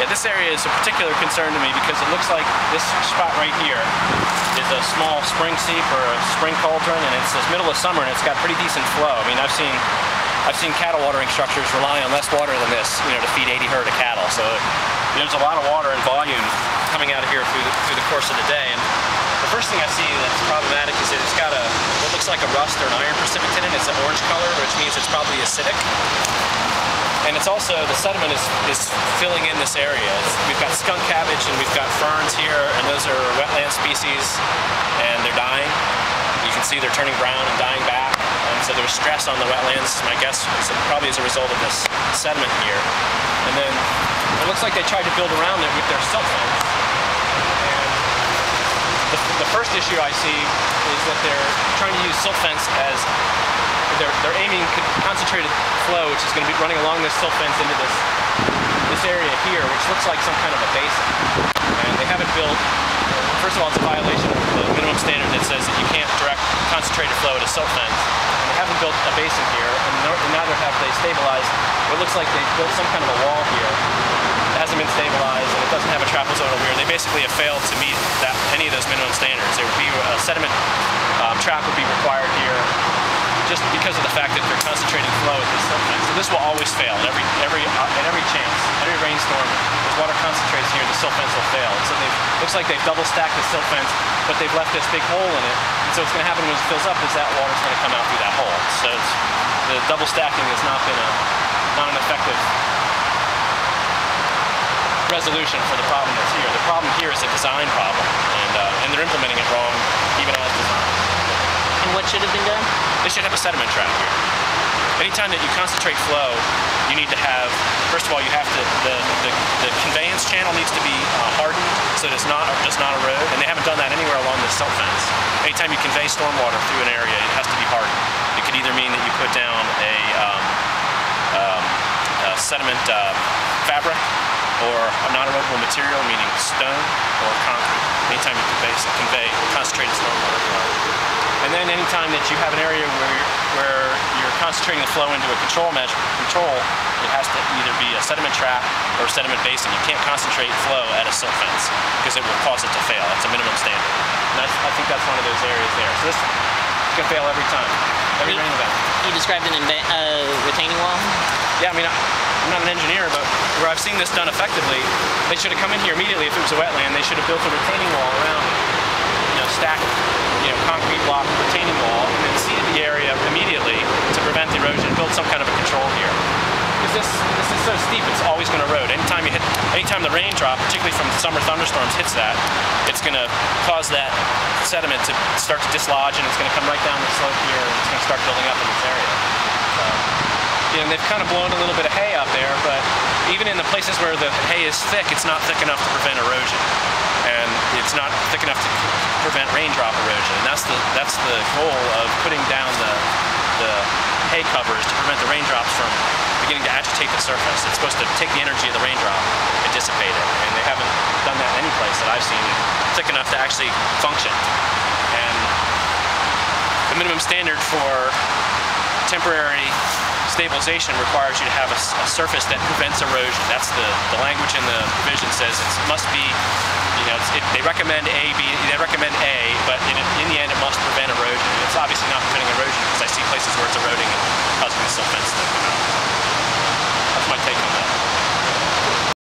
Yeah, this area is a particular concern to me because it looks like this spot right here is a small spring seep or a spring cauldron, and it's the middle of summer and it's got pretty decent flow. I mean, I've seen cattle watering structures rely on less water than this, you know, to feed 80 herd of cattle. So there's a lot of water and volume coming out of here through the course of the day. And the first thing I see that's problematic is that it's got what looks like a rust or an iron precipitate in it. It's an orange color, which means it's probably acidic. And it's also, the sediment is filling in this area. We've got skunk cabbage and we've got ferns here, and those are wetland species, and they're dying. You can see they're turning brown and dying back, and so there's stress on the wetlands. My guess is probably as a result of this sediment here. And then it looks like they tried to build around it with their silt fence. And the first issue I see is that they're trying to use silt fence as they're aiming concentrated flow, which is going to be running along this silt fence into this area here, which looks like some kind of a basin. And they haven't built, first of all, it's a violation of the minimum standard that says that you can't direct concentrated flow at a silt fence. And they haven't built a basin here, and neither have they stabilized. It looks like they've built some kind of a wall here. It hasn't been stabilized, and it doesn't have a trapezoidal weir. They basically have failed to meet any of those minimum standards. There would be a sediment trap would be required here, just because of the fact that they're concentrating flow at this silt fence. So this will always fail at every chance. Every rainstorm, as water concentrates here, the silt fence will fail. And so looks like they've double stacked the silt fence, but they've left this big hole in it. And so what's going to happen when it fills up is that water's going to come out through that hole. So the double stacking has not been not an effective resolution for the problem that's here. The problem here is a design problem, and they're implementing it wrong, even as designed. And what should have been done? They should have a sediment trap here. Anytime that you concentrate flow, you need to have, first of all, you have to, the conveyance channel needs to be hardened so that it does not erode, and they haven't done that anywhere along this silt fence. Anytime you convey stormwater through an area, it has to be hardened. It could either mean that you put down a sediment fabric or a non-erodible material, meaning stone or concrete. Anytime you convey concentrated stormwater flow. And then anytime that you have an area where you're concentrating the flow into a control, it has to either be a sediment trap or a sediment basin. You can't concentrate flow at a silt fence because it will cause it to fail. That's a minimum standard. And I think that's one of those areas there. So this can fail every time, every rain event. You described an retaining wall? Yeah, I mean, I'm not an engineer, but where I've seen this done effectively, they should have come in here immediately if it was a wetland. They should have built a retaining wall around it. Stacked, concrete block retaining wall, and then seeded the area immediately to prevent the erosion. Build some kind of a control here. Because this is so steep, it's always going to erode. Anytime the raindrop, particularly from summer thunderstorms, hits that, it's going to cause that sediment to start to dislodge, and it's going to come right down the slope here, and it's going to start building up in this area. So, and they've kind of blown a little bit of hay up there, but even in the places where the hay is thick, it's not thick enough to prevent erosion. And it's not thick enough to prevent raindrop erosion. And that's the goal of putting down the hay covers to prevent the raindrops from beginning to agitate the surface. It's supposed to take the energy of the raindrop and dissipate it. And they haven't done that in any place that I've seen thick enough to actually function. And the minimum standard for temporary stabilization requires you to have a surface that prevents erosion. That's the language in the provision says it must be, they recommend A, B, they recommend A, but in the end it must prevent erosion. It's obviously not preventing erosion because I see places where it's eroding and causing the silt fence to come out. That's my take on that.